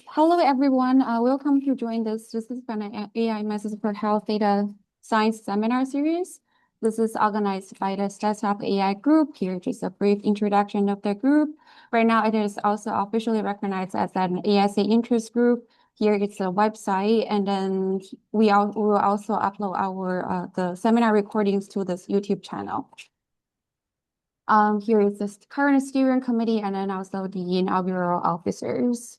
Hello, everyone. Welcome to join this Statistical and AI Methods for Health Data Science seminar series. This is organized by the Statistical AI group. Here, just a brief introduction of the group. Right now, it is also officially recognized as an ASA interest group. Here, it's a website, and then we will also upload our the seminar recordings to this YouTube channel. Here is the current steering committee, and then also the inaugural officers.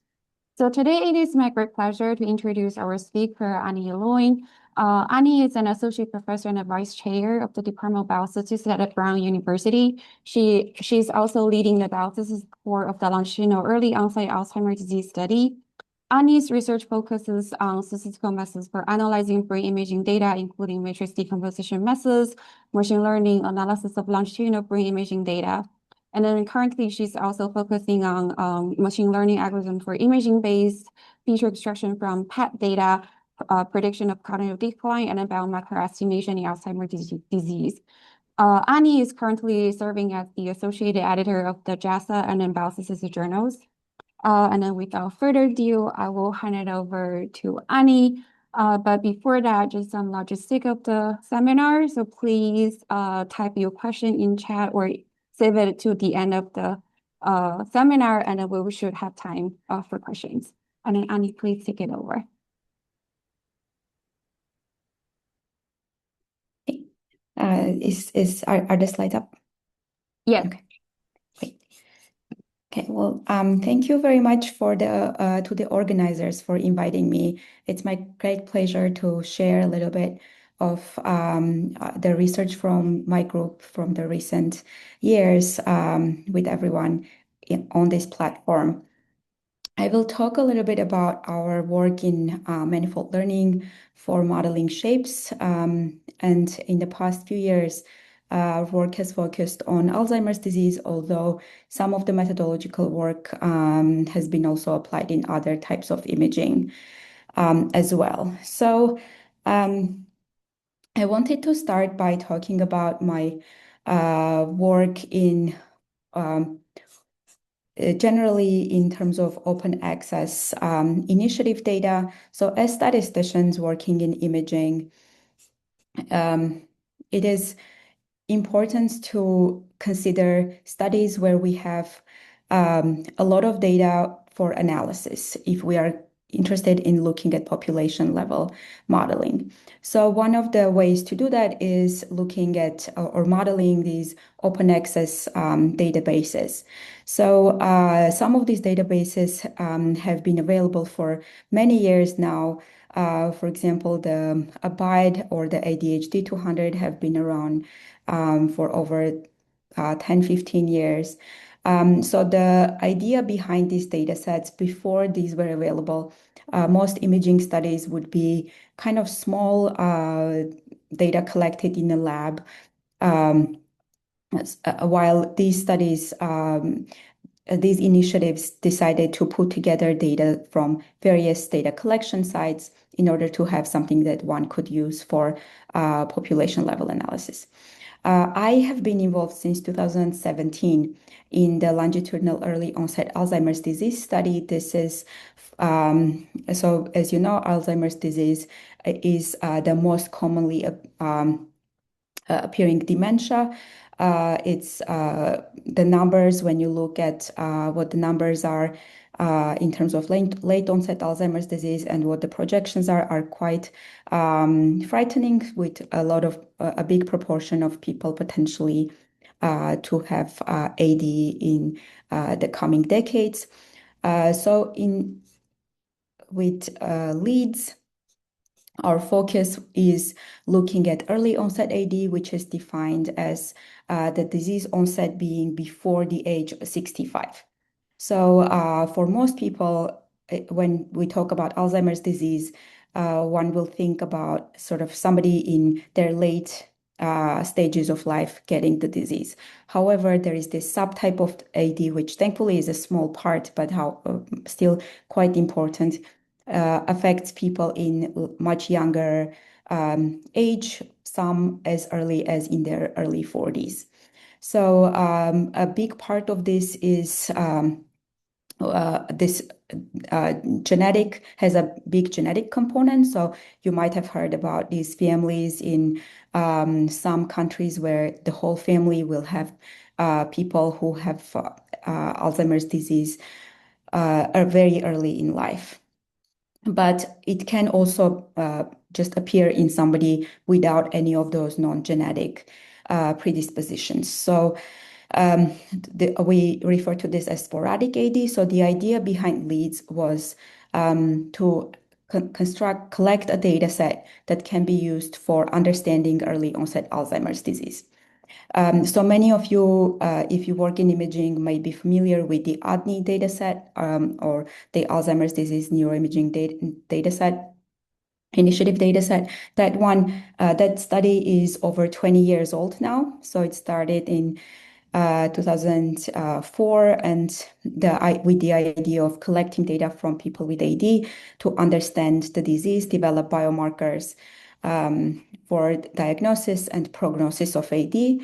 So today it is my great pleasure to introduce our speaker, Annie Eloyan. Annie is an associate professor and a vice chair of the Department of Biostatistics at Brown University. She's also leading the biostatistics core of the longitudinal early onset Alzheimer's disease study. Annie's research focuses on statistical methods for analyzing brain imaging data, including matrix decomposition methods, machine learning, analysis of longitudinal brain imaging data. And then currently, she's also focusing on machine learning algorithm for imaging-based feature extraction from PET data, prediction of cognitive decline, and then biomarker estimation in Alzheimer's disease. Annie is currently serving as the associated editor of the JASA and then Biostatistics journals. And then without further ado, I will hand it over to Annie. But before that, just some logistic of the seminar. So please type your question in chat or save it to the end of the seminar, and then we should have time for questions. And then Annie, please take it over. Are the slides up? Yeah. Okay. Great. Okay. Well, thank you very much to the organizers for inviting me. It's my great pleasure to share a little bit of the research from my group from the recent years with everyone on this platform. I will talk a little bit about our work in manifold learning for modeling shapes. And in the past few years, work has focused on Alzheimer's disease, although some of the methodological work has been also applied in other types of imaging as well. So I wanted to start by talking about my work in generally in terms of open access initiative data. So as statisticians working in imaging, it is important to consider studies where we have a lot of data for analysis if we are interested in looking at population level modeling. So one of the ways to do that is looking at or modeling these open access databases. So some of these databases have been available for many years now. For example, the ABIDE or the ADHD 200 have been around for over 10, 15 years. So the idea behind these data sets before these were available, most imaging studies would be kind of small data collected in a lab. While these studies, these initiatives decided to put together data from various data collection sites in order to have something that one could use for population level analysis. I have been involved since 2017 in the longitudinal early onset Alzheimer's disease study. This is, so as you know, Alzheimer's disease is the most commonly appearing dementia. It's the numbers, when you look at what the numbers are in terms of late onset Alzheimer's disease and what the projections are quite frightening, with a big proportion of people potentially to have AD in the coming decades. So with leads, our focus is looking at early onset AD, which is defined as the disease onset being before the age of 65. So for most people, when we talk about Alzheimer's disease, one will think about sort of somebody in their late stages of life getting the disease. However, there is this subtype of AD, which thankfully is a small part, but still quite important, affects people in much younger age, some as early as in their early 40s. So a big part of this is this genetic has a big genetic component. So you might have heard about these families in some countries where the whole family will have people who have Alzheimer's disease are very early in life. But it can also just appear in somebody without any of those non-genetic predispositions. So we refer to this as sporadic AD. So the idea behind LEADS was to collect a data set that can be used for understanding early onset Alzheimer's disease. So many of you, if you work in imaging, might be familiar with the ADNI dataset or the Alzheimer's disease neuroimaging dataset. Initiative dataset. That study is over 20 years old now. So it started in 2004, and with the idea of collecting data from people with AD to understand the disease, develop biomarkers for diagnosis and prognosis of AD.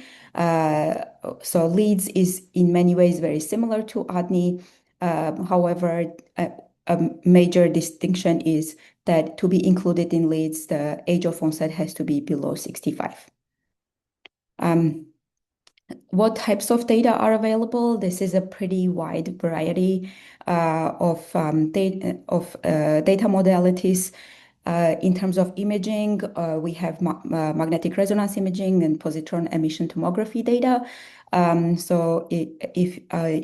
So LEADS is in many ways very similar to ADNI. However, a major distinction is that to be included in LEADS, the age of onset has to be below 65. What types of data are available? This is a pretty wide variety of data modalities. In terms of imaging, we have magnetic resonance imaging and positron emission tomography data. So if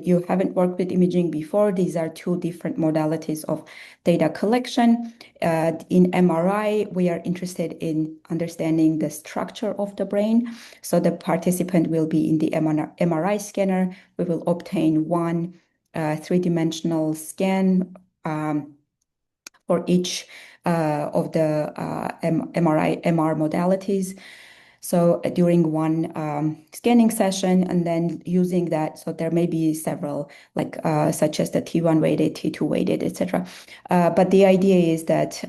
you haven't worked with imaging before, these are two different modalities of data collection. In MRI, we are interested in understanding the structure of the brain. So the participant will be in the MRI scanner. We will obtain one three-dimensional scan for each of the MR modalities. So during one scanning session, and then using that, so there may be several, like such as the T1 weighted, T2 weighted, etc. But the idea is that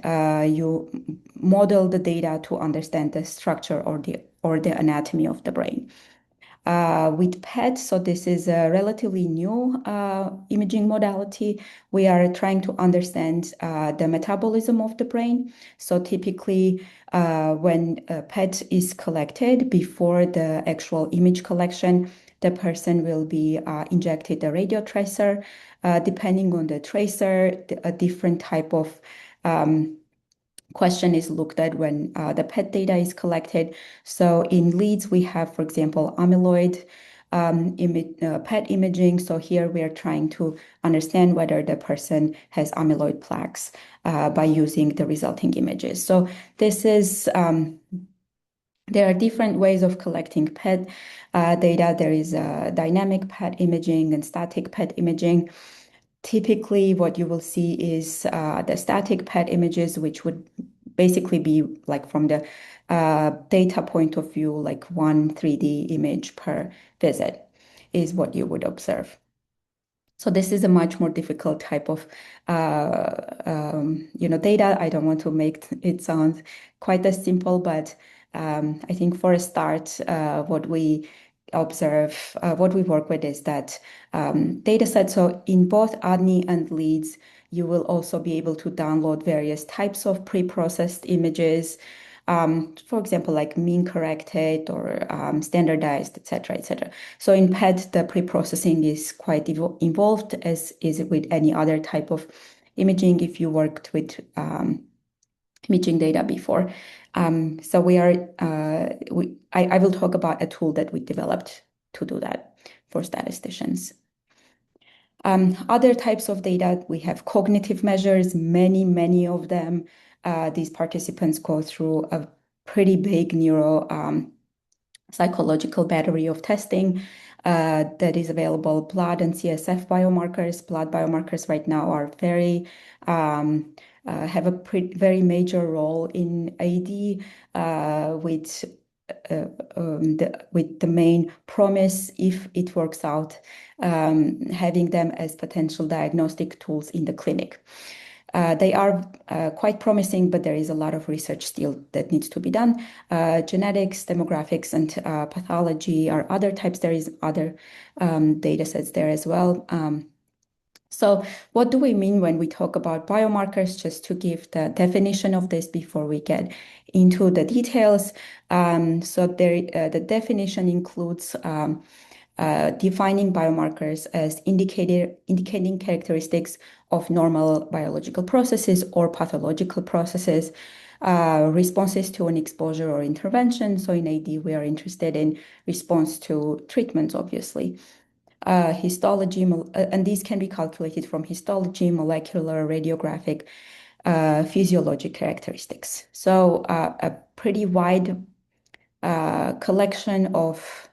you model the data to understand the structure or the anatomy of the brain. With PET, so this is a relatively new imaging modality. We are trying to understand the metabolism of the brain. So typically, when PET is collected before the actual image collection, the person will be injected a radio tracer. Depending on the tracer, a different type of question is looked at when the PET data is collected. So in LEADS, we have, for example, amyloid PET imaging. So here we are trying to understand whether the person has amyloid plaques by using the resulting images. So this is there are different ways of collecting PET data. There is dynamic PET imaging and static PET imaging. Typically, what you will see is the static PET images, which would basically be like from the data point of view, like one 3D image per visit is what you would observe. So this is a much more difficult type of data. I don't want to make it sound quite as simple, but I think for a start, what we observe, what we work with is that data set. So in both ADNI and LEADS, you will also be able to download various types of pre-processed images. For example, like mean corrected or standardized, et cetera, et cetera. So in PET, the pre-processing is quite involved, as is with any other type of imaging if you worked with imaging data before. So I will talk about a tool that we developed to do that for statisticians. Other types of data, we have cognitive measures, many of them. These participants go through a pretty big neuro psychological battery of testing that is available. Blood and CSF biomarkers. Blood biomarkers right now are have a very major role in AD with the main promise, if it works out, having them as potential diagnostic tools in the clinic. They are quite promising, but there is a lot of research still that needs to be done. Genetics, demographics, and pathology are other types. There is other data sets there as well. So what do we mean when we talk about biomarkers? Just to give the definition of this before we get into the details. The definition includes defining biomarkers as indicating characteristics of normal biological processes or pathological processes, responses to an exposure or intervention. So in AD, we are interested in response to treatments, obviously. Histology, and these can be calculated from histology, molecular, radiographic, physiologic characteristics. So a pretty wide collection of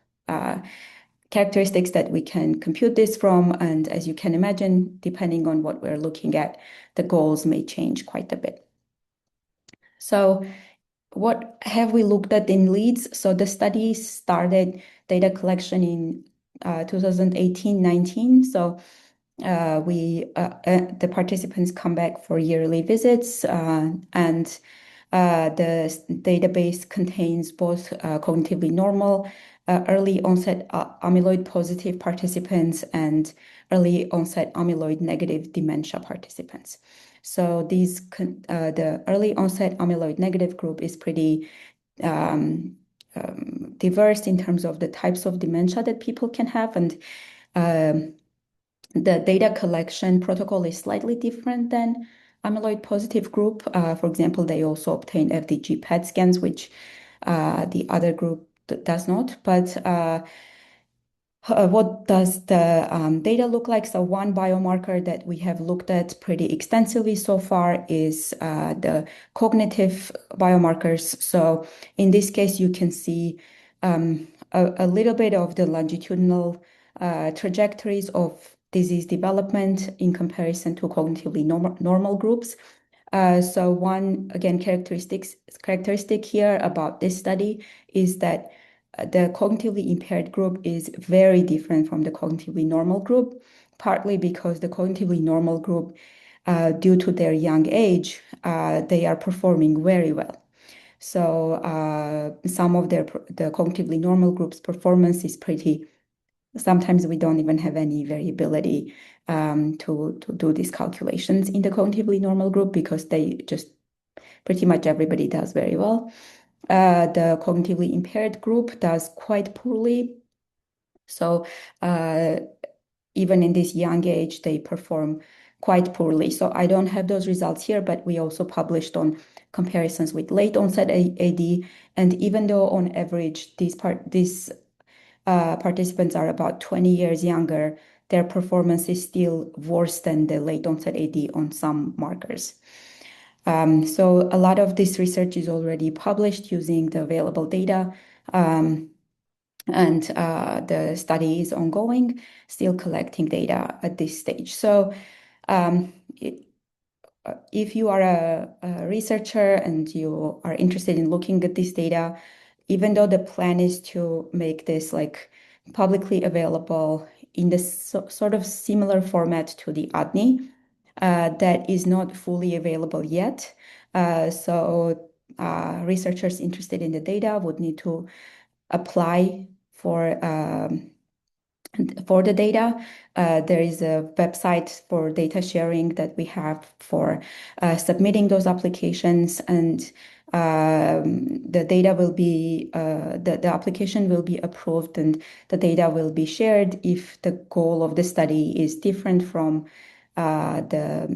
characteristics that we can compute this from. And as you can imagine, depending on what we're looking at, the goals may change quite a bit. So what have we looked at in leads? So the study started data collection in 2018-19. So the participants come back for yearly visits, and the database contains both cognitively normal, early onset amyloid positive participants and early onset amyloid negative dementia participants. So the early onset amyloid negative group is pretty diverse in terms of the types of dementia that people can have, and the data collection protocol is slightly different than amyloid positive group. For example, they also obtain FDG PET scans, which the other group does not. But what does the data look like? So one biomarker that we have looked at pretty extensively so far is the cognitive biomarkers. So in this case, you can see a little bit of the longitudinal trajectories of disease development in comparison to cognitively normal groups. So one, again, characteristic here about this study is that the cognitively impaired group is very different from the cognitively normal group, partly because the cognitively normal group, due to their young age, they are performing very well. So some of the cognitively normal group's performance is pretty. Sometimes we don't even have any variability to do these calculations in the cognitively normal group because they just pretty much everybody does very well. The cognitively impaired group does quite poorly. So even in this young age, they perform quite poorly. So I don't have those results here, but we also published on comparisons with late onset AD. And even though on average these participants are about 20 years younger, their performance is still worse than the late onset AD on some markers. So a lot of this research is already published using the available data, and the study is ongoing, still collecting data at this stage. So if you are a researcher and you are interested in looking at this data, even though the plan is to make this like publicly available in this sort of similar format to the ADNI, that is not fully available yet. So researchers interested in the data would need to apply for the data. There is a website for data sharing that we have for submitting those applications, and the data will be the application will be approved and the data will be shared if the goal of the study is different from the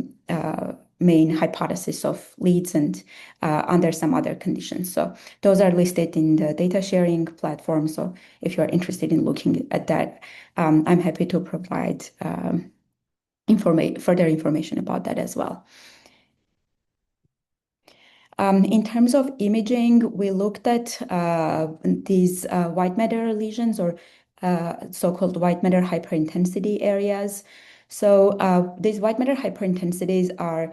main hypothesis of leads and under some other conditions. So those are listed in the data sharing platform. So if you're interested in looking at that, I'm happy to provide further information about that as well. In terms of imaging, we looked at these white matter lesions or so-called white matter hyperintensity areas. So these white matter hyperintensities are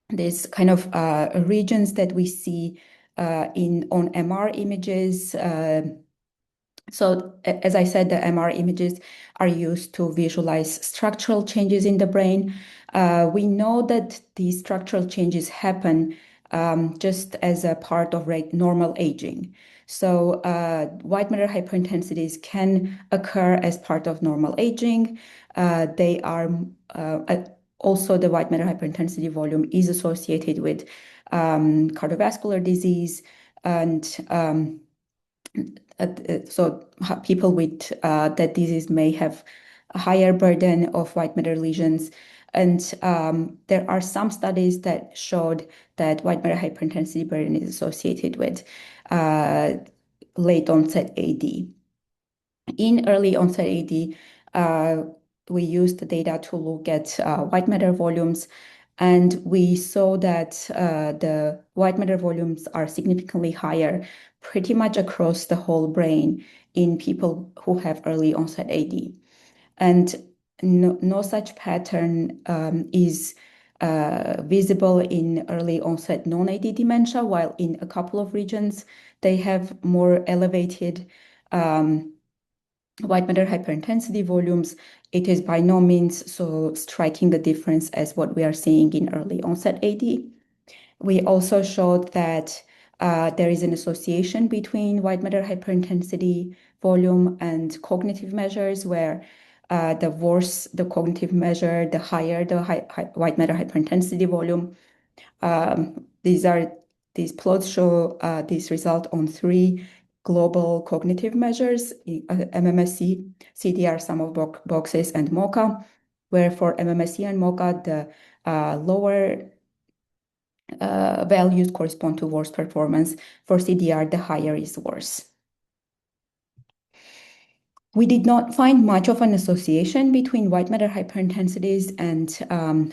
these kind of regions that we see on MR images. So as I said, the MR images are used to visualize structural changes in the brain. We know that these structural changes happen just as a part of normal aging. So white matter hyperintensities can occur as part of normal aging. they are also the white matter hyperintensity volume is associated with cardiovascular disease and so people with that disease may have a higher burden of white matter lesions. And there are some studies that showed that white matter hyperintensity burden is associated with late onset AD. In early onset AD, we used the data to look at white matter volumes, and we saw that the white matter volumes are significantly higher pretty much across the whole brain in people who have early onset AD. And no such pattern is visible in early onset non-AD dementia, while in a couple of regions, they have more elevated white matter hyperintensity volumes. It is by no means so striking a difference as what we are seeing in early onset AD. We also showed that there is an association between white matter hyperintensity volume and cognitive measures, where the worse the cognitive measure, the higher the white matter hyperintensity volume. These plots show this result on three global cognitive measures, MMSE, CDR sum of boxes, and MoCA, where for MMSE and MoCA, the lower values correspond to worse performance. For CDR, the higher is worse. We did not find much of an association between white matter hyperintensities and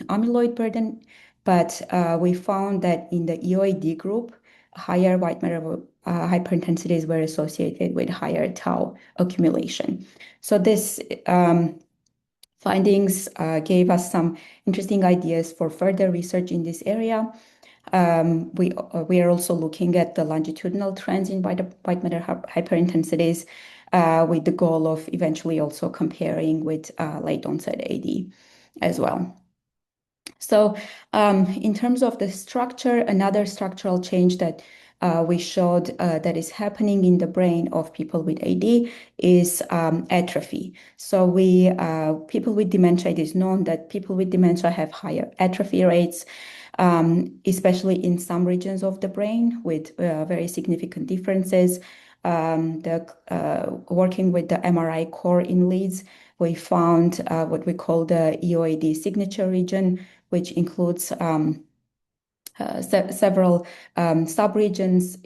amyloid burden, but we found that in the EOAD group, higher white matter hyperintensities were associated with higher tau accumulation. So this findings gave us some interesting ideas for further research in this area. We are also looking at the longitudinal trends in white matter hyperintensities with the goal of eventually also comparing with late onset AD as well. So in terms of the structure, another structural change that we showed that is happening in the brain of people with AD is atrophy. So people with dementia, it is known that people with dementia have higher atrophy rates, especially in some regions of the brain with very significant differences. Working with the MRI core in Leeds, we found what we call the EOAD signature region, which includes several subregions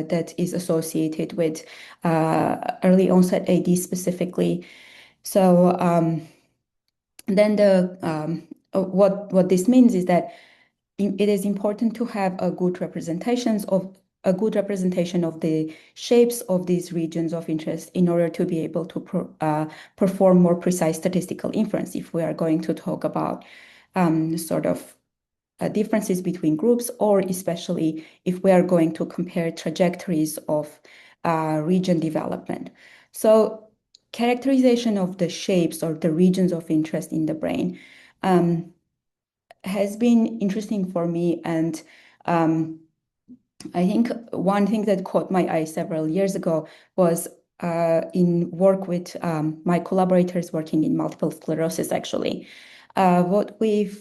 that is associated with early onset AD specifically. So then what this means is that it is important to have a good representation of the shapes of these regions of interest in order to be able to perform more precise statistical inference if we are going to talk about sort of differences between groups, or especially if we are going to compare trajectories of region development. So characterization of the shapes or the regions of interest in the brain has been interesting for me. And I think one thing that caught my eye several years ago was in work with my collaborators working in multiple sclerosis, actually. What we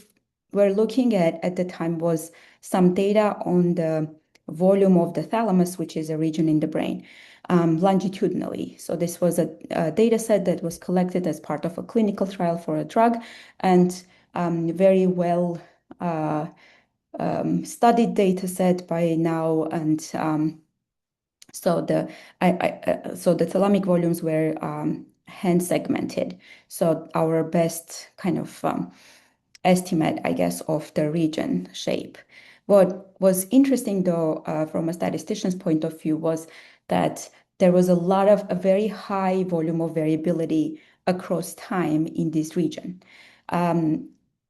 were looking at the time was some data on the volume of the thalamus, which is a region in the brain, longitudinally. So this was a data set that was collected as part of a clinical trial for a drug, and very well studied data set by now. And so the thalamic volumes were hand segmented. So our best kind of estimate, I guess, of the region shape. What was interesting, though, from a statistician's point of view, was that there was a very high volume of variability across time in this region.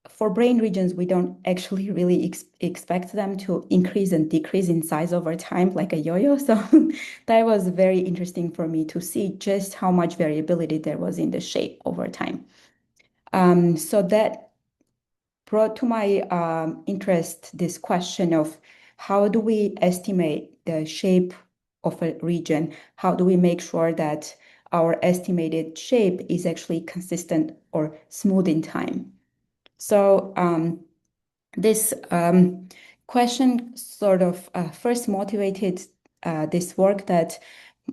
For brain regions, we don't actually really expect them to increase and decrease in size over time like a yo-yo. So that was very interesting for me to see just how much variability there was in the shape over time. So that brought to my interest this question of how do we estimate the shape of a region? How do we make sure that our estimated shape is actually consistent or smooth in time. So this question sort of first motivated this work that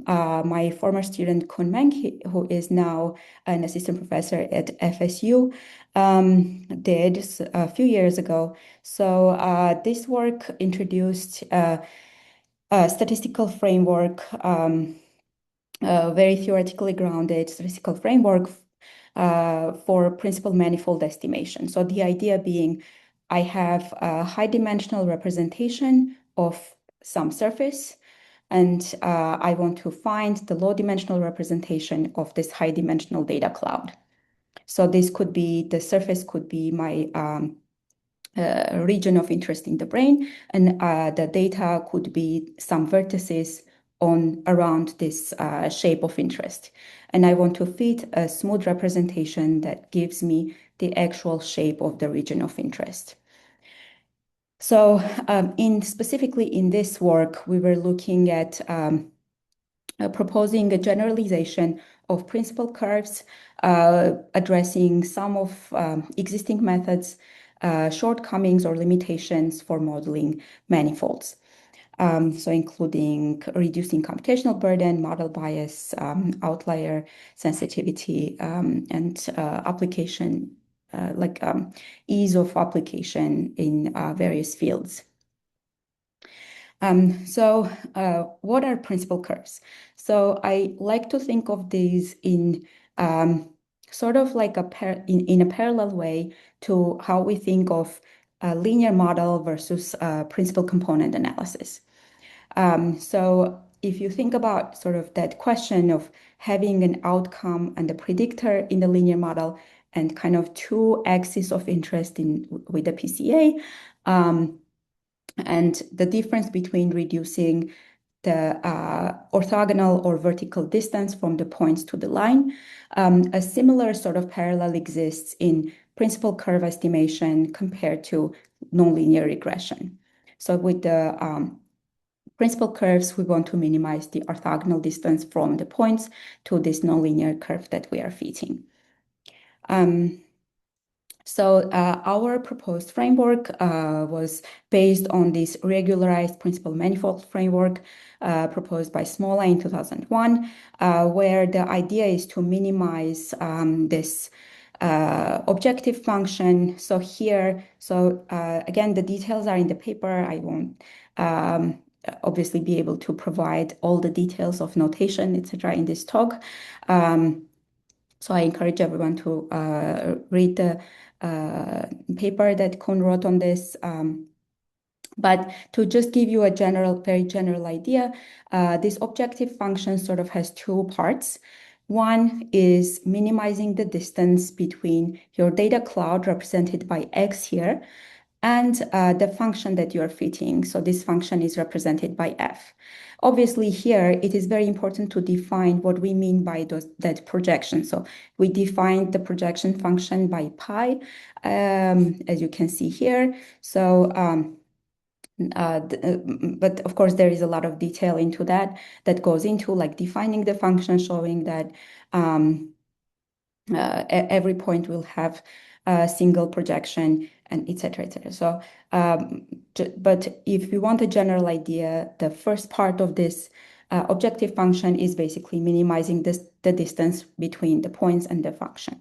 my former student Kun Meng, who is now an assistant professor at FSU, did a few years ago. So this work introduced a statistical framework, a very theoretically grounded statistical framework for principal manifold estimation. So the idea being I have a high dimensional representation of some surface, and I want to find the low dimensional representation of this high dimensional data cloud. So this could be, the surface could be my region of interest in the brain, and the data could be some vertices on around this shape of interest. And I want to fit a smooth representation that gives me the actual shape of the region of interest. So specifically in this work, we were looking at proposing a generalization of principal curves, addressing some of existing methods, shortcomings or limitations for modeling manifolds. So including reducing computational burden, model bias, outlier sensitivity, and application, ease of application in various fields. So what are principal curves? So I like to think of these in sort of like in a parallel way to how we think of a linear model versus principal component analysis. So if you think about sort of that question of having an outcome and a predictor in the linear model and kind of two axes of interest with the PCA, and the difference between reducing the orthogonal or vertical distance from the points to the line. A similar sort of parallel exists in principal curve estimation compared to nonlinear regression. So with the principal curves, we want to minimize the orthogonal distance from the points to this nonlinear curve that we are fitting. So our proposed framework was based on this regularized principal manifold framework proposed by Smola in 2001, where the idea is to minimize this objective function. So here, again, the details are in the paper. I won't obviously be able to provide all the details of notation, etc., in this talk. So I encourage everyone to read the paper that Kun wrote on this. But to just give you a very general idea, this objective function sort of has two parts. One is minimizing the distance between your data cloud represented by X here and the function that you're fitting. So this function is represented by F. Obviously here, it is very important to define what we mean by that projection. So we defined the projection function by pi, as you can see here. So, but of course, there is a lot of detail into that goes into like defining the function, showing that every point will have a single projection, and etc., etc. So, but if you want a general idea, the first part of this objective function is basically minimizing the distance between the points and the function.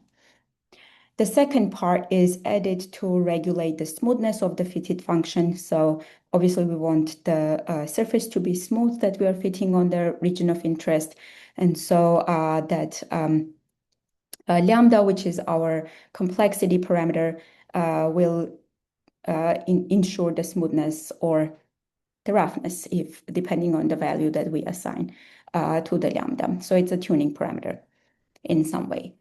The second part is added to regulate the smoothness of the fitted function. So obviously we want the surface to be smooth that we are fitting on the region of interest. And so that lambda, which is our complexity parameter, will ensure the smoothness or the roughness, if depending on the value that we assign to the lambda. So it's a tuning parameter in some way.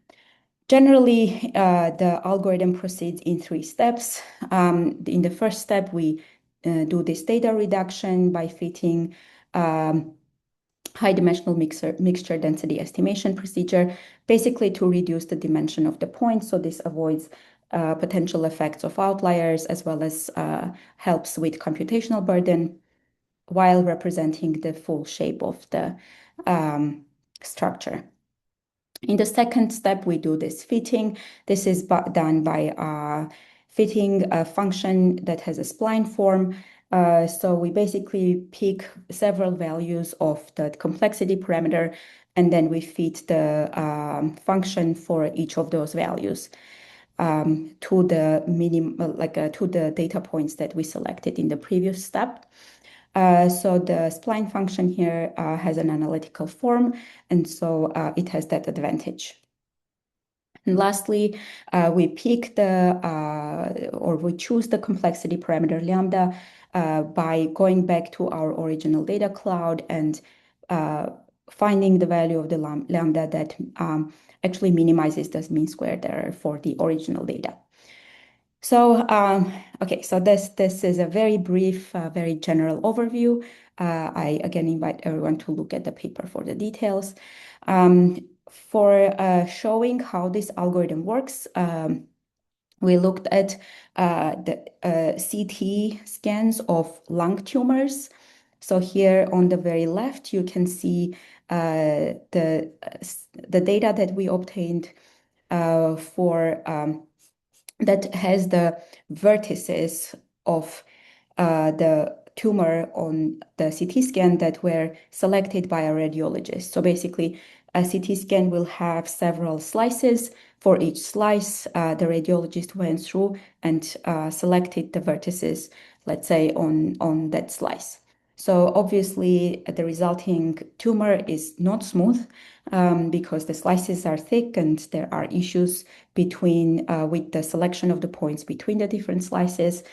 Generally, the algorithm proceeds in 3 steps. In the first step, we do this data reduction by fitting high dimensional mixture density estimation procedure, basically to reduce the dimension of the point. So this avoids potential effects of outliers as well as helps with computational burden while representing the full shape of the structure. In the second step, we do this fitting. This is done by fitting a function that has a spline form. So we basically pick several values of the complexity parameter, and then we fit the function for each of those values to the to the data points that we selected in the previous step. So the spline function here has an analytical form, and so it has that advantage. And lastly, we pick or we choose the complexity parameter lambda by going back to our original data cloud and finding the value of the lambda that actually minimizes the mean squared error for the original data. So, okay, so this is a very brief, very general overview. I again invite everyone to look at the paper for the details. For showing how this algorithm works, we looked at the CT scans of lung tumors. So here on the very left, you can see the data that we obtained for that has the vertices of the tumor on the CT scan that were selected by a radiologist. So basically, a CT scan will have several slices. For each slice, the radiologist went through and selected the vertices, let's say, on that slice. So obviously, the resulting tumor is not smooth because the slices are thick and there are issues with the selection of the points between the different slices.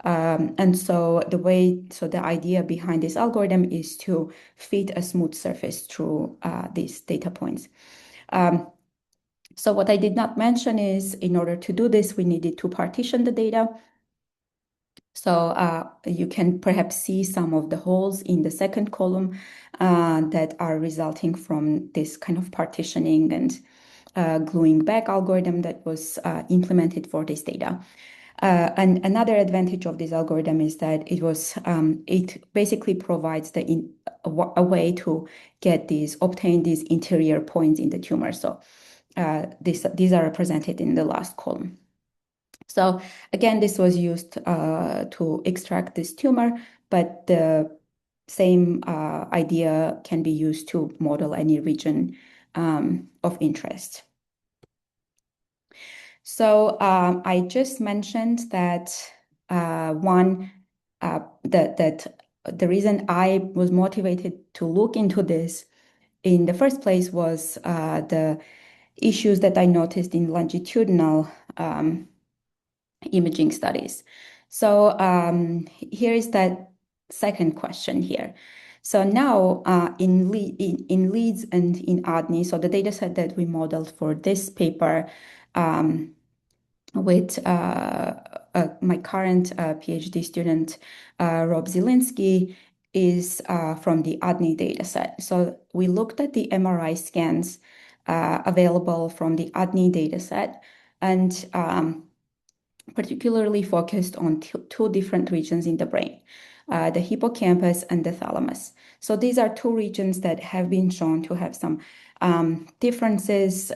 And so the idea behind this algorithm is to fit a smooth surface through these data points. So what I did not mention is in order to do this, we needed to partition the data. So you can perhaps see some of the holes in the second column that are resulting from this kind of partitioning and gluing back algorithm that was implemented for this data. And another advantage of this algorithm is that it basically provides a way to obtain these interior points in the tumor. So these are represented in the last column. So again, this was used to extract this tumor, but the same idea can be used to model any region of interest. So I just mentioned that that the reason I was motivated to look into this in the first place was the issues that I noticed in longitudinal imaging studies. So here is that second question here. So now in Leeds and in ADNI, so the data set that we modeled for this paper with my current PhD student, Rob Zielinski, is from the ADNI data set. So we looked at the MRI scans available from the ADNI data set and particularly focused on two different regions in the brain, the hippocampus and the thalamus. So these are two regions that have been shown to have some differences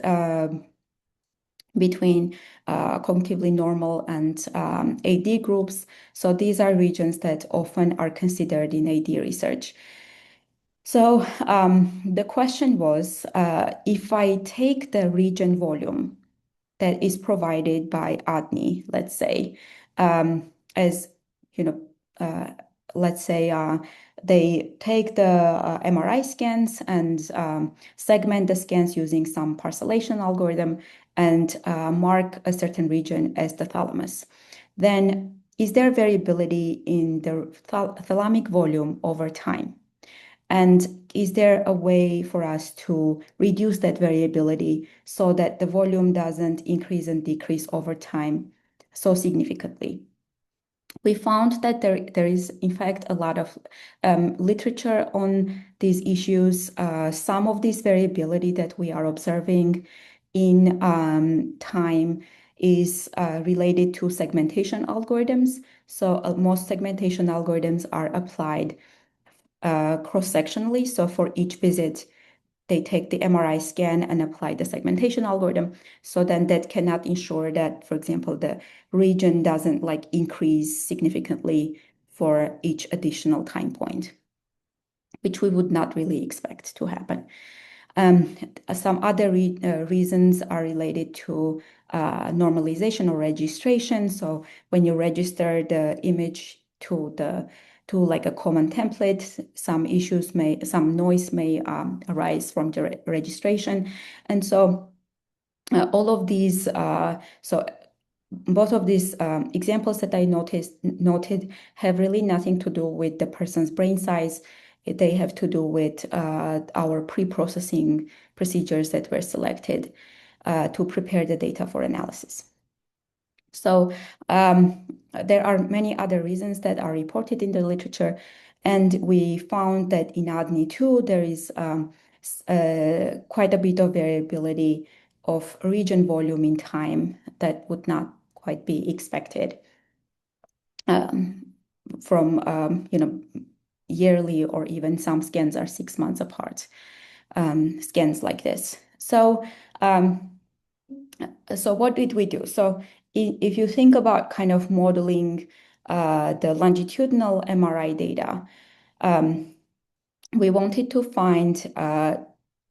between cognitively normal and AD groups. So these are regions that often are considered in AD research. So the question was, if I take the region volume that is provided by ADNI, let's say, as you know, let's say they take the MRI scans and segment the scans using some parcellation algorithm and mark a certain region as the thalamus. Then, is there variability in the thalamic volume over time? And is there a way for us to reduce that variability so that the volume doesn't increase and decrease over time so significantly? We found that there is, in fact, a lot of literature on these issues. Some of this variability that we are observing in time is related to segmentation algorithms. So most segmentation algorithms are applied cross-sectionally. So for each visit, they take the MRI scan and apply the segmentation algorithm. So then that cannot ensure that, for example, the region doesn't like increase significantly for each additional time point, which we would not really expect to happen. Some other reasons are related to normalization or registration. So when you register the image to like a common template, some noise may arise from the registration, and so all of these. So both of these examples that I noted have really nothing to do with the person's brain size. They have to do with our pre-processing procedures that were selected to prepare the data for analysis. So there are many other reasons that are reported in the literature, and we found that in ADNI too, there is quite a bit of variability of region volume in time that would not quite be expected from yearly, or even some scans are 6 months apart, scans like this. So what did we do? So if you think about kind of modeling the longitudinal MRI data, we wanted to find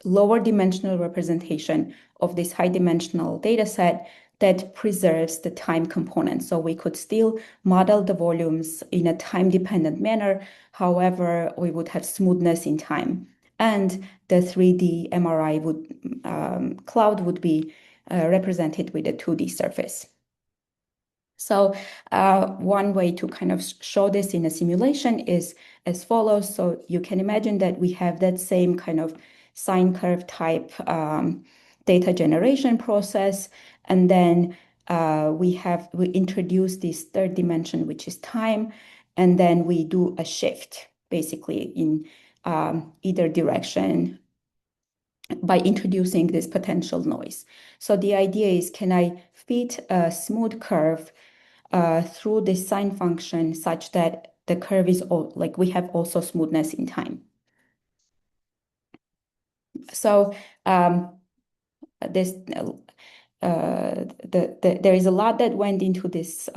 lower dimensional representation of this high dimensional data set that preserves the time component. So we could still model the volumes in a time-dependent manner. However, we would have smoothness in time. And the 3D MRI cloud would be represented with a 2D surface. So one way to kind of show this in a simulation is as follows. So you can imagine that we have that same kind of sine curve type data generation process, and then we introduce this third dimension, which is time, and then we do a shift basically in either direction by introducing this potential noise. So the idea is, can I fit a smooth curve through this sine function such that the curve is like we have also smoothness in time. So there is a lot that went into this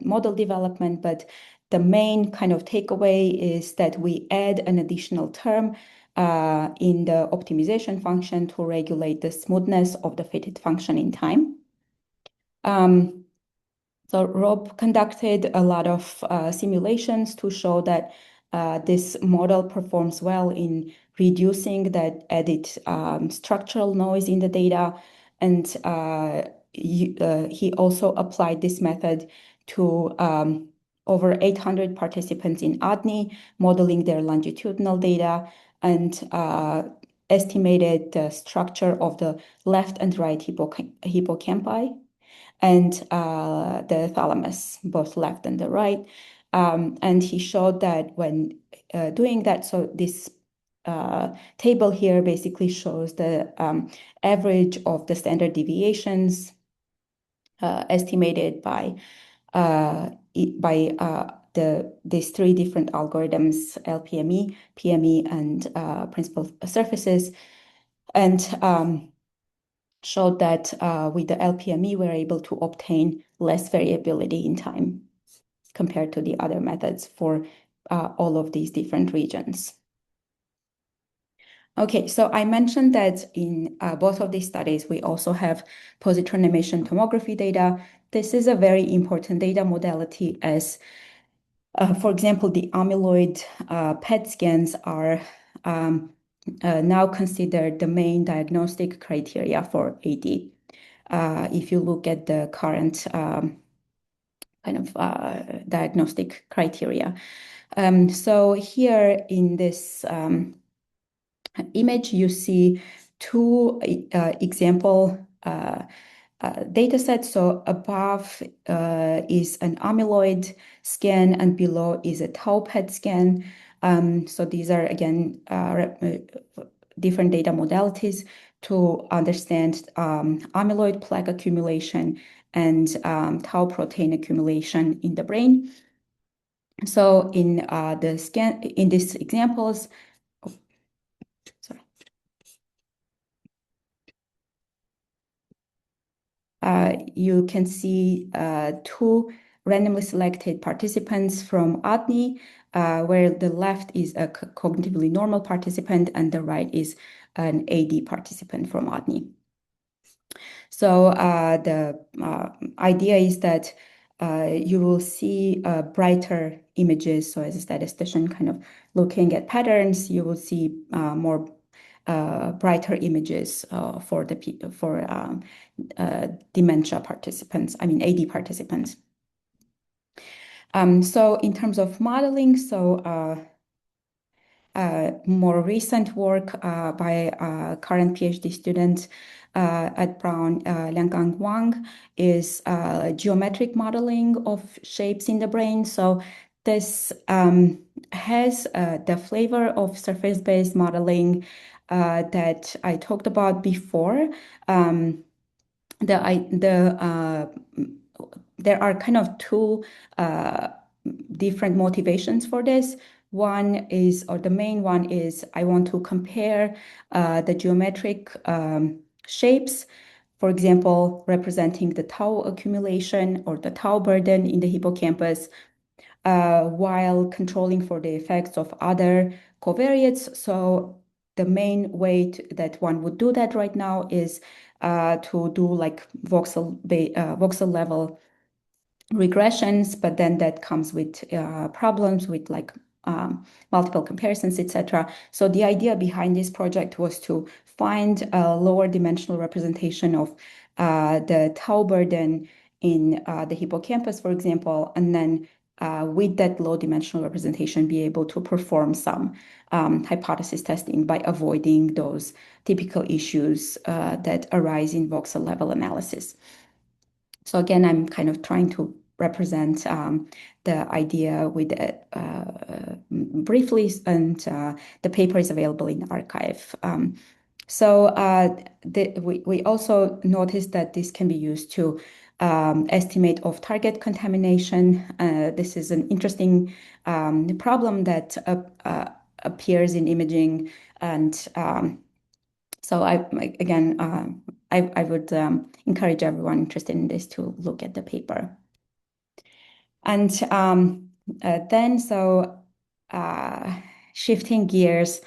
model development, but the main kind of takeaway is that we add an additional term in the optimization function to regulate the smoothness of the fitted function in time. So Rob conducted a lot of simulations to show that this model performs well in reducing that added structural noise in the data. And he also applied this method to over 800 participants in ADNI, modeling their longitudinal data, and estimated the structure of the left and right hippocampi and the thalamus, both left and the right. And he showed that when doing that, so this table here basically shows the average of the standard deviations estimated by these three different algorithms: LPME, PME, and principal surfaces, and showed that with the LPME, we're able to obtain less variability in time compared to the other methods for all of these different regions. Okay, so I mentioned that in both of these studies, we also have positron emission tomography data. This is a very important data modality as, for example, the amyloid PET scans are now considered the main diagnostic criteria for AD. If you look at the current kind of diagnostic criteria. So here in this image, you see two example data sets. So above is an amyloid scan and below is a tau PET scan. So these are, again, different data modalities to understand amyloid plaque accumulation and tau protein accumulation in the brain. So in these examples, you can see two randomly selected participants from ADNI, where the left is a cognitively normal participant and the right is an AD participant from ADNI. So the idea is that you will see brighter images. So as a statistician kind of looking at patterns, you will see more brighter images for dementia participants, I mean AD participants. So in terms of modeling, more recent work by current PhD student at Brown, Lianggang Wang, is geometric modeling of shapes in the brain. So this has the flavor of surface-based modeling that I talked about before. There are kind of two different motivations for this. One is, or the main one is, I want to compare the geometric shapes, for example, representing the tau accumulation or the tau burden in the hippocampus, while controlling for the effects of other covariates. So the main way that one would do that right now is to do like voxel level regressions, but then that comes with problems with like multiple comparisons, etc. So the idea behind this project was to find a lower dimensional representation of the tau burden in the hippocampus, for example, and then with that low dimensional representation, be able to perform some hypothesis testing by avoiding those typical issues that arise in voxel level analysis. So again, I'm kind of trying to represent the idea with briefly, and the paper is available in the archive. We also noticed that this can be used to estimate off-target contamination. This is an interesting problem that appears in imaging, and so I would encourage everyone interested in this to look at the paper. And shifting gears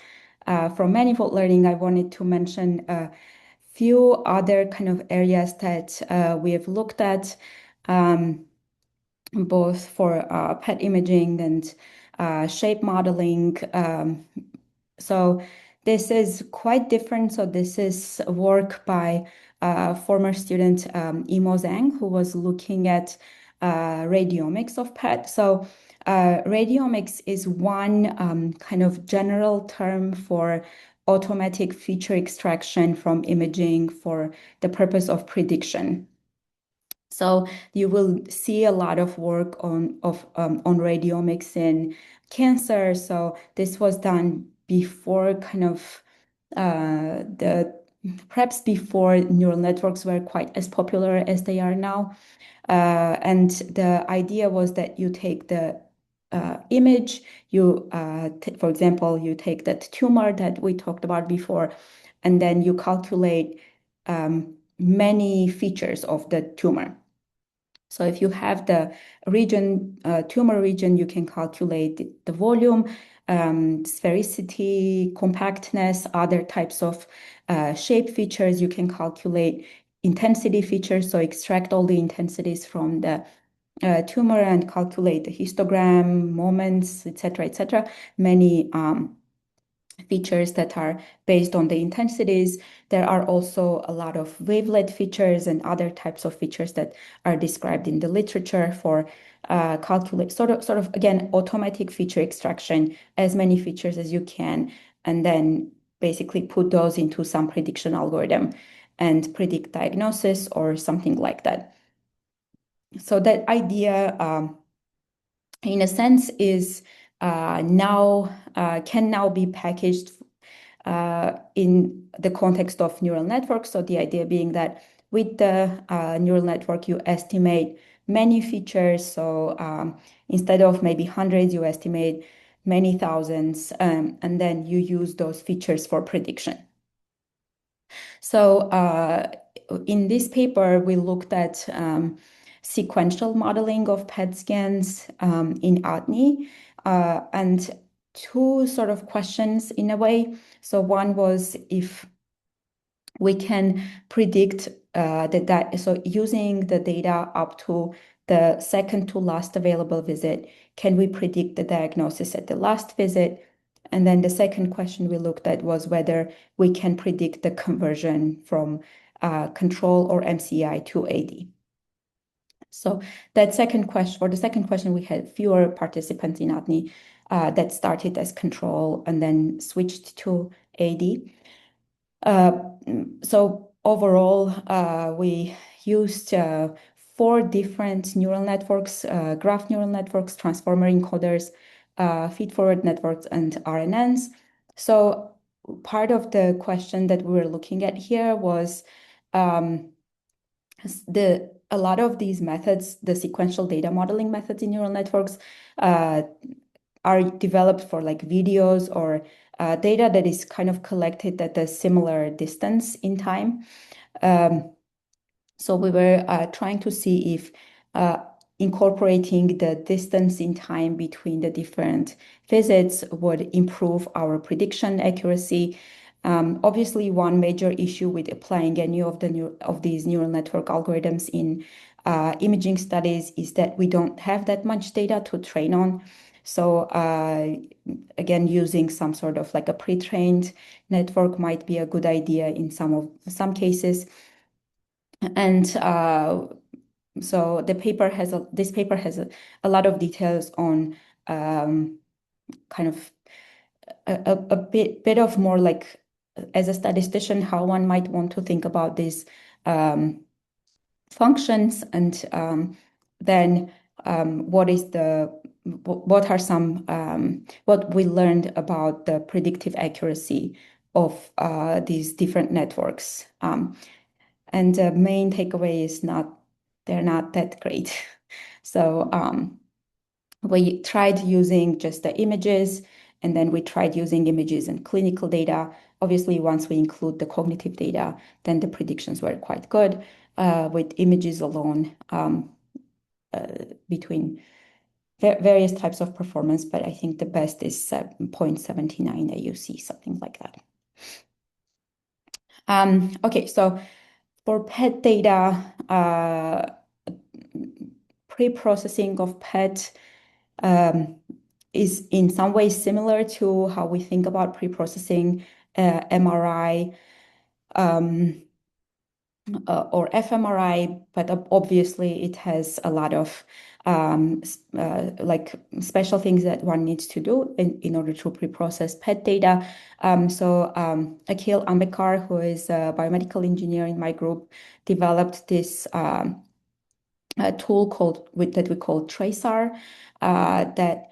from manifold learning, I wanted to mention a few other kind of areas that we have looked at, both for PET imaging and shape modeling. So this is quite different. So this is work by former student Imo Zhang, who was looking at radiomics of PET. So radiomics is one kind of general term for automatic feature extraction from imaging for the purpose of prediction. So you will see a lot of work on radiomics in cancer. So this was done before kind of perhaps before neural networks were quite as popular as they are now. And the idea was that you take the image, for example, you take that tumor that we talked about before, and then you calculate many features of the tumor. So if you have the tumor region, you can calculate the volume, sphericity, compactness, other types of shape features. You can calculate intensity features, so extract all the intensities from the tumor and calculate the histogram, moments, etc., etc. Many features that are based on the intensities. There are also a lot of wavelet features and other types of features that are described in the literature for calculate sort of again automatic feature extraction, as many features as you can, and then basically put those into some prediction algorithm and predict diagnosis or something like that. So that idea, in a sense, is can now be packaged in the context of neural networks. So the idea being that with the neural network, you estimate many features. So instead of maybe hundreds, you estimate many thousands, and then you use those features for prediction. So in this paper, we looked at sequential modeling of PET scans in ADNI and two sort of questions in a way. So one was if we can predict so using the data up to the second to last available visit, can we predict the diagnosis at the last visit? And then the second question we looked at was whether we can predict the conversion from control or MCI to AD. So that second question, for the second question, we had fewer participants in ADNI that started as control and then switched to AD. So overall, we used four different neural networks, graph neural networks, transformer encoders, feed-forward networks, and RNNs. So part of the question that we were looking at here was a lot of these methods, the sequential data modeling methods in neural networks, are developed for like videos or data that is kind of collected at a similar distance in time. So we were trying to see if incorporating the distance in time between the different visits would improve our prediction accuracy. Obviously, one major issue with applying any of these neural network algorithms in imaging studies is that we don't have that much data to train on. So again, using some sort of like a pre-trained network might be a good idea in some cases. And so this paper has a lot of details on kind of a bit of more like as a statistician how one might want to think about these functions and then what are some what we learned about the predictive accuracy of these different networks. And the main takeaway is they're not that great. So we tried using just the images, and then we tried using images and clinical data. Obviously, once we include the cognitive data, then the predictions were quite good with images alone between various types of performance, but I think the best is 0.79 AUC, something like that. Okay, so for PET data, pre-processing of PET is in some ways similar to how we think about pre-processing MRI or fMRI, but obviously it has a lot of like special things that one needs to do in order to pre-process PET data. So Akhil Ambekar, who is a biomedical engineer in my group, developed this tool that we call TRACER that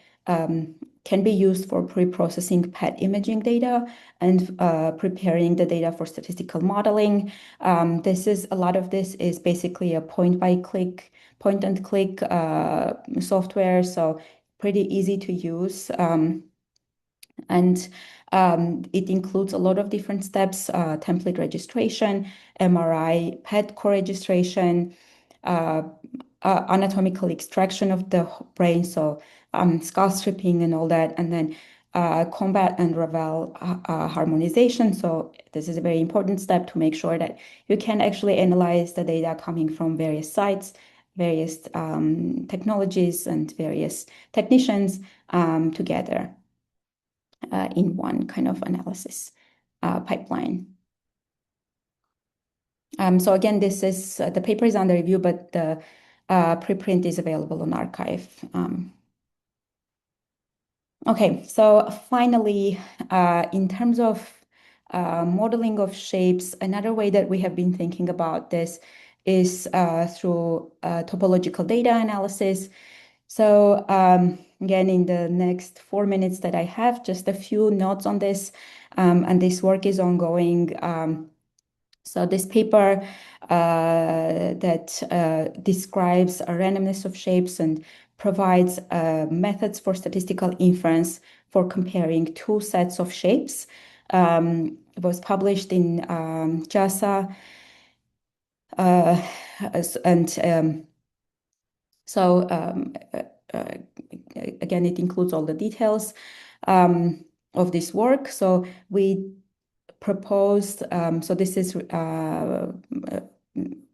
can be used for pre-processing PET imaging data and preparing the data for statistical modeling. A lot of this is basically a point and click software, so pretty easy to use. And it includes a lot of different steps, template registration, MRI, PET co-registration, anatomical extraction of the brain, so skull stripping and all that, and then combat and Ravel harmonization. So this is a very important step to make sure that you can actually analyze the data coming from various sites, various technologies, and various technicians together in one kind of analysis pipeline. So again, this is the paper is under review, but the preprint is available on arXiv. Okay, so finally, in terms of modeling of shapes, another way that we have been thinking about this is through topological data analysis. So again, in the next 4 minutes that I have, just a few notes on this, and this work is ongoing. So this paper that describes a randomness of shapes and provides methods for statistical inference for comparing two sets of shapes was published in JASA and so again, it includes all the details of this work. So we proposed, so this is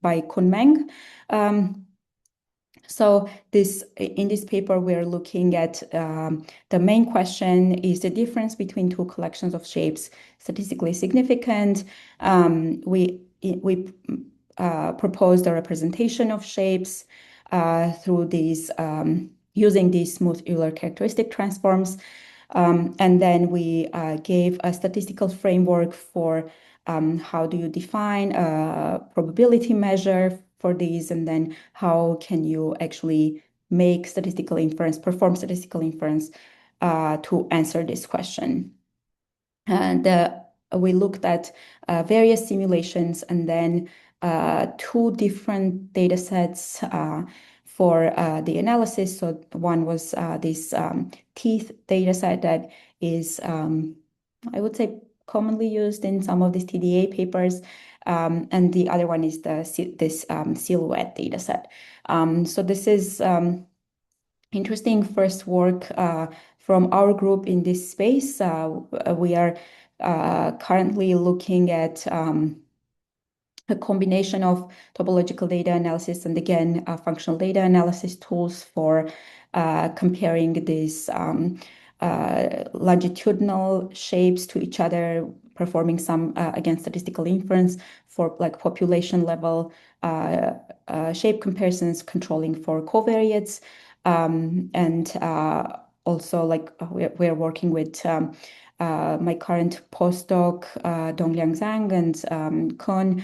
by Kun Meng. So in this paper, we're looking at the main question: is the difference between two collections of shapes statistically significant? We proposed a representation of shapes through these using these smooth Euler characteristic transforms. And then we gave a statistical framework for how do you define a probability measure for these, and then how can you actually make statistical inference, perform statistical inference to answer this question. And we looked at various simulations and then two different data sets for the analysis. So one was this teeth data set that is, I would say, commonly used in some of these TDA papers. And the other one is this silhouette data set. So this is interesting first work from our group in this space. We are currently looking at a combination of topological data analysis and again functional data analysis tools for comparing these longitudinal shapes to each other, performing some again statistical inference for like population level shape comparisons, controlling for covariates, and also like we're working with my current postdoc, Dongliang Zhang and Kun,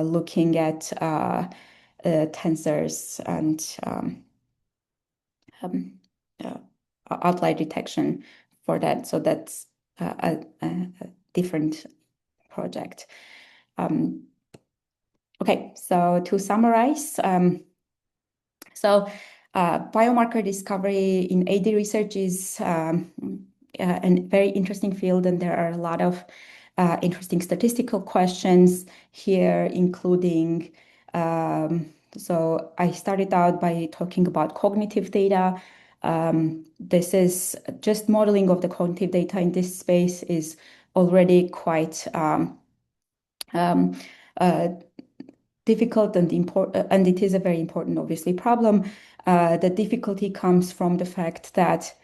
looking at tensors and outlier detection for that. So that's a different project. Okay, so to summarize, biomarker discovery in AD research is a very interesting field, and there are a lot of interesting statistical questions here, including, so I started out by talking about cognitive data. This is just modeling of the cognitive data in this space is already quite difficult and important, and it is a very important, obviously, problem. The difficulty comes from the fact that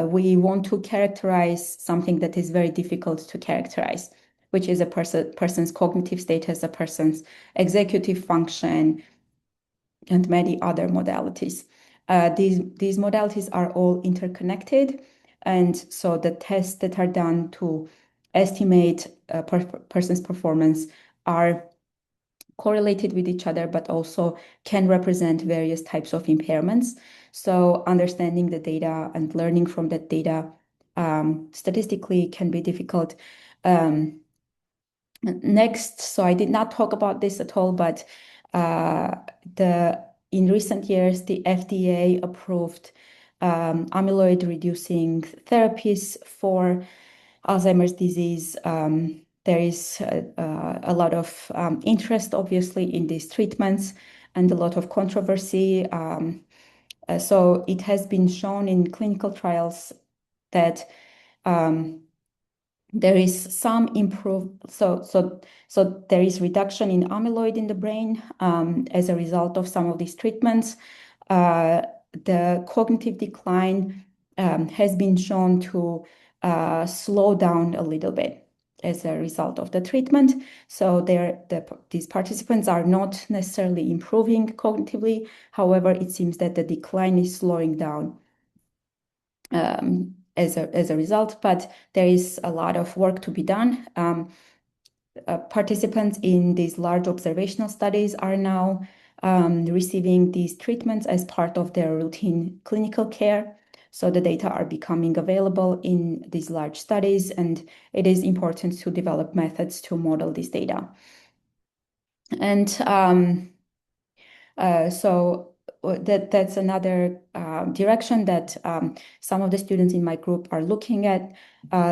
we want to characterize something that is very difficult to characterize, which is a person's cognitive status, a person's executive function, and many other modalities. These modalities are all interconnected, and so the tests that are done to estimate a person's performance are correlated with each other, but also can represent various types of impairments. So understanding the data and learning from that data statistically can be difficult. Next, so I did not talk about this at all, but in recent years, the FDA approved amyloid reducing therapies for Alzheimer's disease. There is a lot of interest, obviously, in these treatments and a lot of controversy. So it has been shown in clinical trials that there is some so there is reduction in amyloid in the brain as a result of some of these treatments. The cognitive decline has been shown to slow down a little bit as a result of the treatment. So these participants are not necessarily improving cognitively. However, it seems that the decline is slowing down as a result, but there is a lot of work to be done. Participants in these large observational studies are now receiving these treatments as part of their routine clinical care. So the data are becoming available in these large studies, and it is important to develop methods to model this data. And so that's another direction that some of the students in my group are looking at,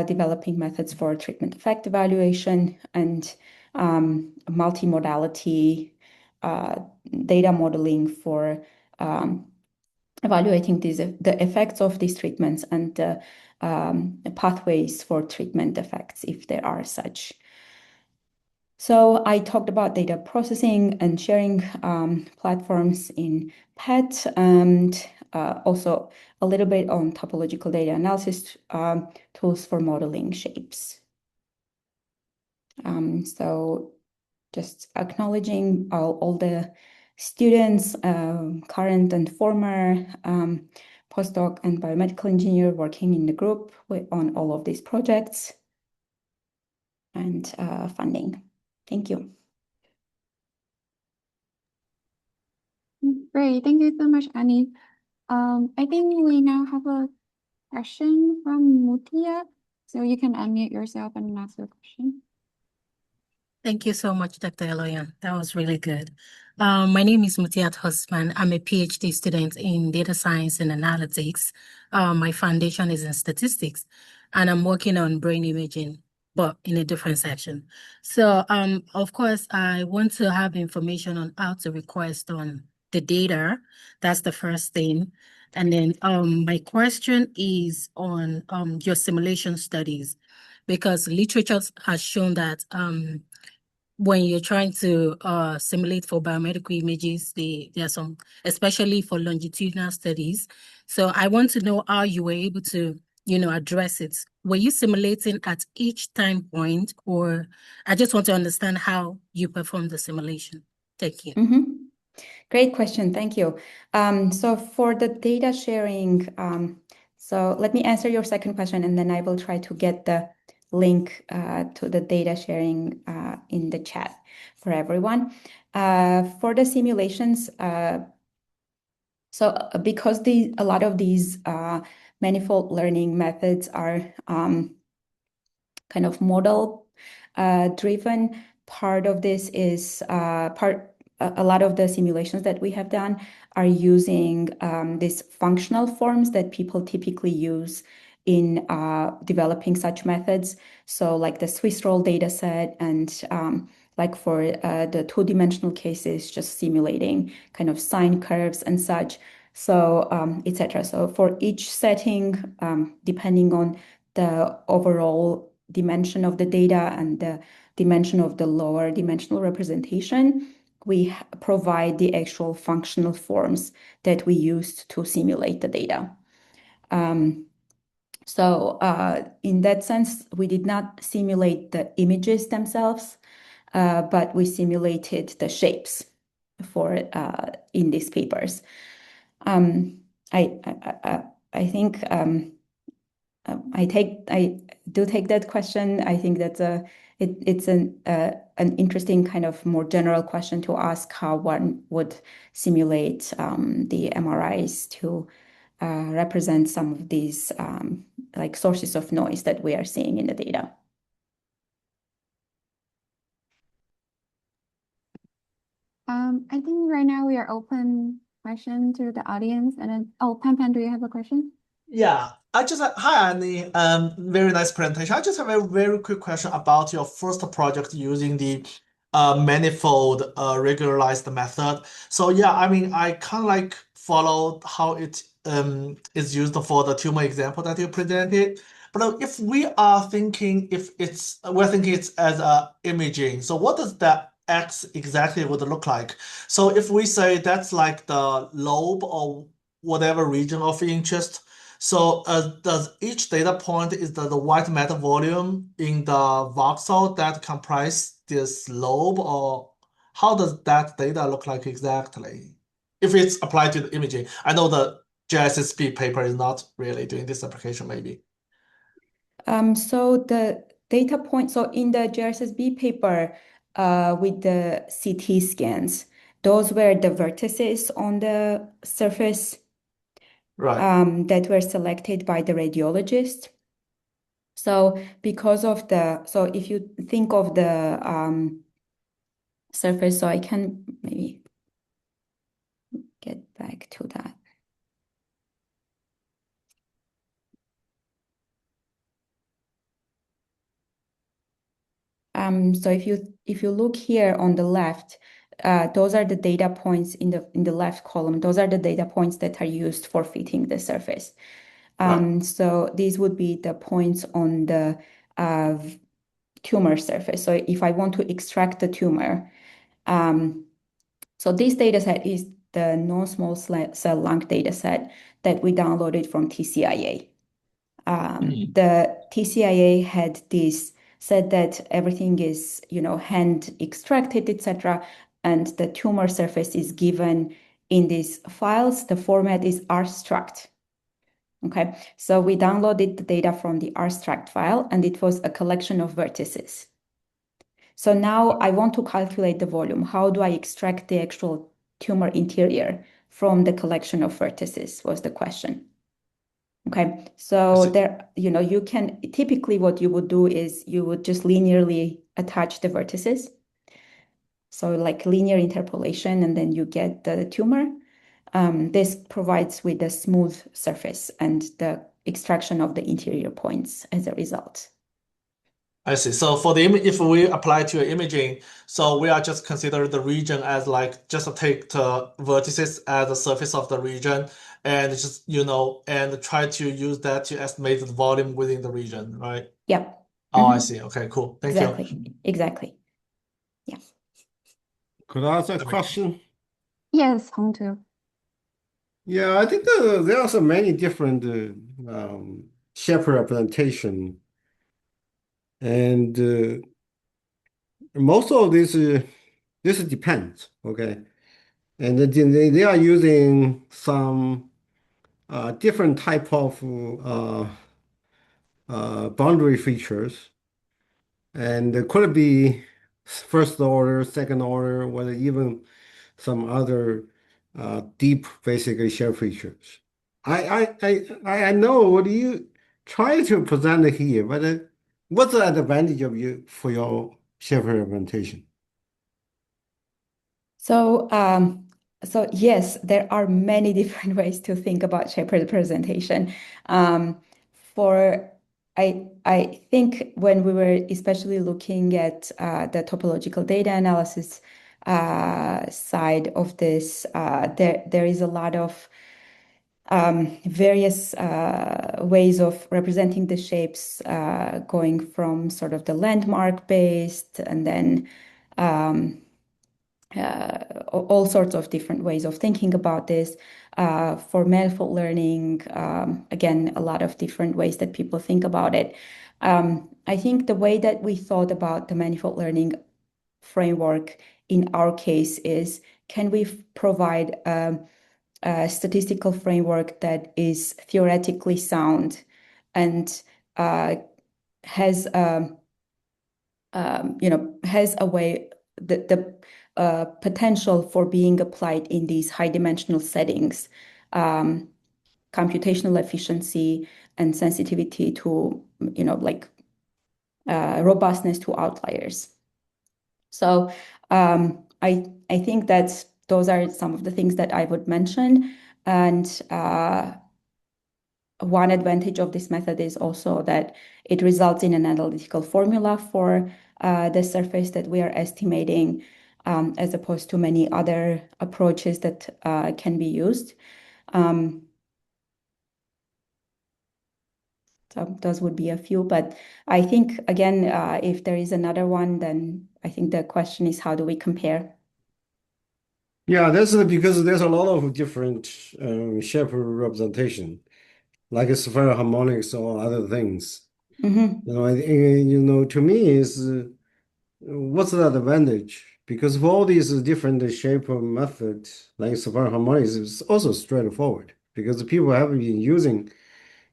developing methods for treatment effect evaluation. And multimodality data modeling for evaluating the effects of these treatments and pathways for treatment effects, if there are such. So I talked about data processing and sharing platforms in PET, and also a little bit on topological data analysis tools for modeling shapes. So just acknowledging all the students, current and former, postdoc and biomedical engineer working in the group on all of these projects and funding. Thank you. Great. Thank you so much, Annie. I think we now have a question from Mutia. So you can unmute yourself and ask your question. Thank you so much, Dr. Eloyan. That was really good. My name is Mutiat Hosman. I'm a PhD student in data science and analytics. My foundation is in statistics, and I'm working on brain imaging, but in a different section. So, of course, I want to have information on how to request on the data. That's the first thing. And then my question is on your simulation studies, because literature has shown that when you're trying to simulate for biomedical images, there are some, especially for longitudinal studies. So I want to know how you were able to, address it. Were you simulating at each time point, or I just want to understand how you perform the simulation. Thank you. Great question. Thank you. So for the data sharing, so let me answer your second question, and then I will try to get the link to the data sharing in the chat for everyone. For the simulations, so because a lot of these manifold learning methods are kind of model driven, part of this is a lot of the simulations that we have done are using these functional forms that people typically use in developing such methods. So like the Swiss roll data set, and like for the two-dimensional cases, just simulating kind of sine curves and such. So etc. So for each setting, depending on the overall dimension of the data and the dimension of the lower dimensional representation, we provide the actual functional forms that we used to simulate the data. So in that sense, we did not simulate the images themselves, but we simulated the shapes for in these papers. I think I do take that question. I think that's it's an interesting kind of more general question to ask, how one would simulate the MRIs to represent some of these like sources of noise that we are seeing in the data. I think right now we are open question to the audience, and then Pan, do you have a question? Yeah, hi Annie. Very nice presentation. I just have a very quick question about your first project using the manifold regularized method. So yeah, I mean, I kind of like followed how it is used for the tumor example that you presented. But if we are thinking we're thinking it's as a imaging, so what does that X exactly would look like? So if we say that's like the lobe or whatever region of interest. So does each data point is the white matter volume in the voxel that comprise this lobe, or how does that data look like exactly? If it's applied to the imaging. I know the JSSP paper is not really doing this application maybe. So the data point, so in the GRSSB paper with the CT scans, those were the vertices on the surface that were selected by the radiologist. So so if you think of the surface, so I can maybe get back to that. So if you look here on the left, those are the data points in the left column. Those are the data points that are used for fitting the surface. Right. So these would be the points on the tumor surface. So if I want to extract the tumor, so this data set is the non-small cell lung data set that we downloaded from TCIA. The TCIA had this said that everything is, hand extracted, etc., and the tumor surface is given in these files. The format is rstruct. Okay, so we downloaded the data from the rstruct file, and it was a collection of vertices. So now I want to calculate the volume. How do I extract the actual tumor interior from the collection of vertices was the question. Okay, so there, you can typically what you would do is you would just linearly attach the vertices. So like linear interpolation, and then you get the tumor. This provides with a smooth surface and the extraction of the interior points as a result. I see. So for the if we apply to imaging, so we are just consider the region as like just take the vertices as the surface of the region and just and try to use that to estimate the volume within the region, right? Yep. Oh, I see. Okay, cool. Thank you. Exactly. Yeah. Could I ask a That makes- question? Yes, Hongtu. Yeah, I think there are so many different shape representation, and most of this depends. Okay, and they are using some different type of boundary features, and it could be first order, second order, whether even some other deep basically share features. I know what you try to present here, but what's the advantage of you for your share implementation? So, yes, there are many different ways to think about shape representation. For I think when we were especially looking at the topological data analysis side of this, there is a lot of various ways of representing the shapes, going from sort of the landmark based, and then all sorts of different ways of thinking about this. For manifold learning, again, a lot of different ways that people think about it. I think the way that we thought about the manifold learning framework in our case is, can we provide a statistical framework that is theoretically sound and has has a way, the potential for being applied in these high dimensional settings, computational efficiency and sensitivity to, robustness to outliers. So I think that those are some of the things that I would mention. And one advantage of this method is also that it results in an analytical formula for the surface that we are estimating, as opposed to many other approaches that can be used. So those would be a few, but I think, again, if there is another one, then I think the question is, how do we compare? Yeah, that's because there's a lot of different shape representation, like sphere harmonics or other things. To me is what's the advantage? Because for all these different shape methods, like sphere harmonics, is also straightforward because people have been using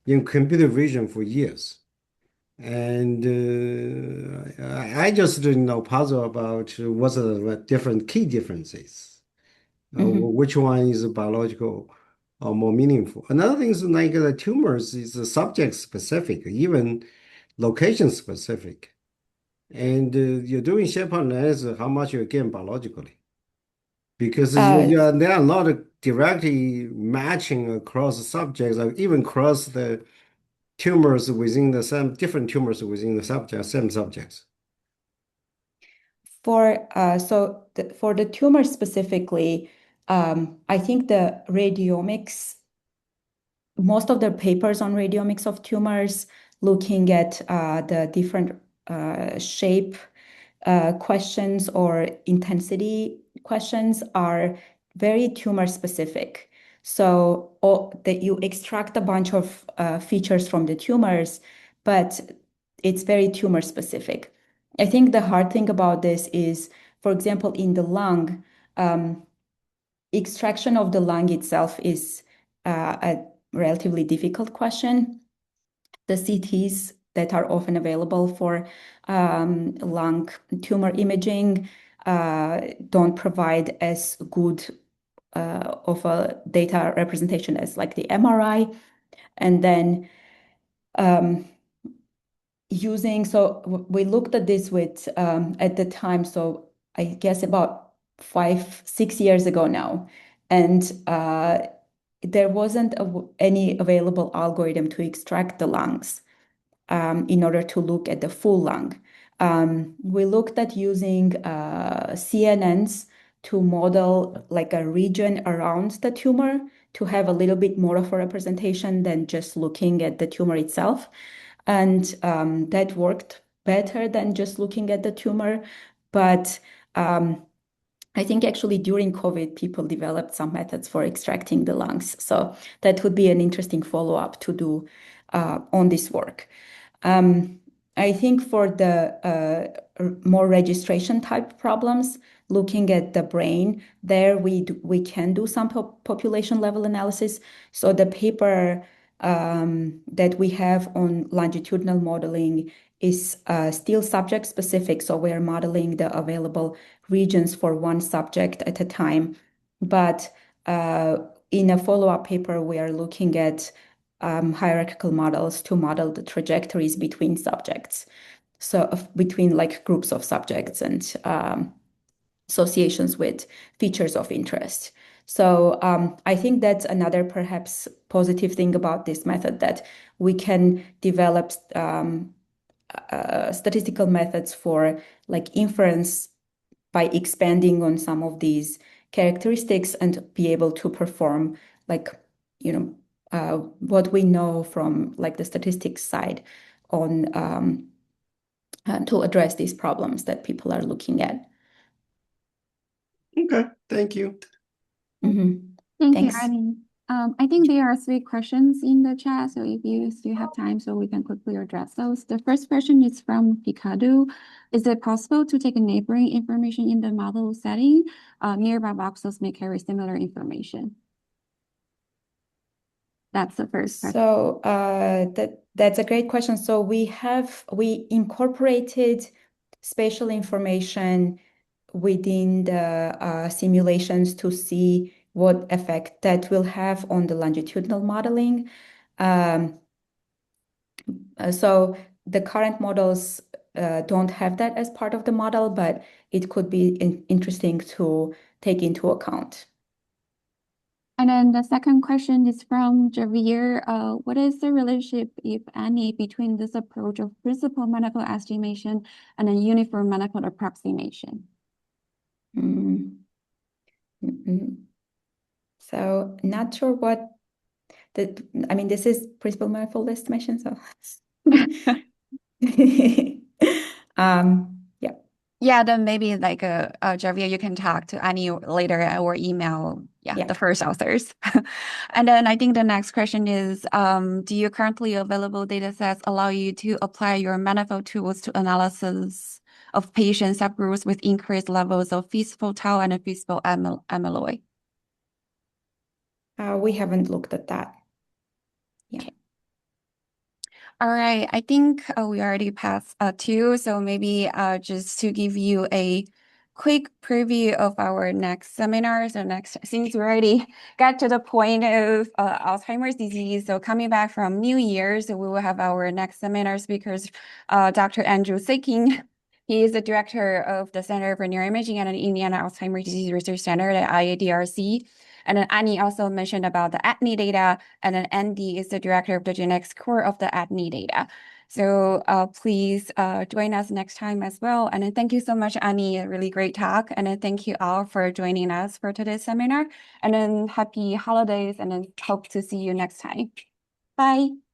in computer vision for years. And I just puzzle about what's the different key differences, which one is biological or more meaningful. Another thing is like the tumors is subject specific, even location specific. And you're doing shape analysis, how much you gain biologically. Because there are a lot of directly matching across subjects, or even across the tumors within the same, different tumors within the subject, same subjects. For the tumor specifically, I think the radiomics, most of the papers on radiomics of tumors looking at the different shape questions or intensity questions are very tumor specific. So that you extract a bunch of features from the tumors, but it's very tumor specific. I think the hard thing about this is, for example, in the lung, extraction of the lung itself is a relatively difficult question. The CTs that are often available for lung tumor imaging don't provide as good of a data representation as like the MRI. And then we looked at this with at the time, so I guess about 5-6 years ago now, and there wasn't any available algorithm to extract the lungs in order to look at the full lung. We looked at using CNNs to model like a region around the tumor to have a little bit more of a representation than just looking at the tumor itself. And that worked better than just looking at the tumor. But I think actually during COVID, people developed some methods for extracting the lungs. So that would be an interesting follow-up to do on this work. I think for the more registration type problems, looking at the brain, there we can do some population level analysis. So the paper that we have on longitudinal modeling is still subject specific. So we're modeling the available regions for one subject at a time. But in a follow-up paper, we are looking at hierarchical models to model the trajectories between subjects. So between like groups of subjects and associations with features of interest. So I think that's another perhaps positive thing about this method, that we can develop statistical methods for like inference by expanding on some of these characteristics and be able to perform like, what we know from like the statistics side on to address these problems that people are looking at. Okay, thank you. Mm-hmm. Thank Thanks. you, Annie. I think there are 3 questions in the chat, so if you still have time, so we can quickly address those. The first question is from Picado. Is it possible to take a neighboring information in the model setting? Nearby voxels may carry similar information. That's the first question. So that's a great question. So we incorporated spatial information within the simulations to see what effect that will have on the longitudinal modeling. So the current models don't have that as part of the model, but it could be interesting to take into account. And then the second question is from Javier. What is the relationship, if any, between this approach of principal manifold estimation and a uniform manifold approximation? So not sure what I mean, this is principal manifold estimation, so yeah. Yeah, then maybe like Javier, you can talk to Annie later or email the first authors. And then I think the next question is, do your currently available data sets allow you to apply your manifold tools to analysis of patient subgroups with increased levels of feasible tau and feasible amyloid? We haven't looked at that. Yeah. Okay. All right, I think we already passed 2, so maybe just to give you a quick preview of our next seminar. So since we already got to the point of Alzheimer's disease, so coming back from New Year, so we will have our next seminar speakers, Dr. Andrew Saking. He is the director of the Center for Neuroimaging at the Indiana Alzheimer's Disease Research Center at IADRC. And then Annie also mentioned about the ADNI data, and then Andy is the director of the genetics core of the ADNI data. So please join us next time as well. And then thank you so much, Annie. A really great talk. And then thank you all for joining us for today's seminar. And then happy holidays, and then hope to see you next time. Bye.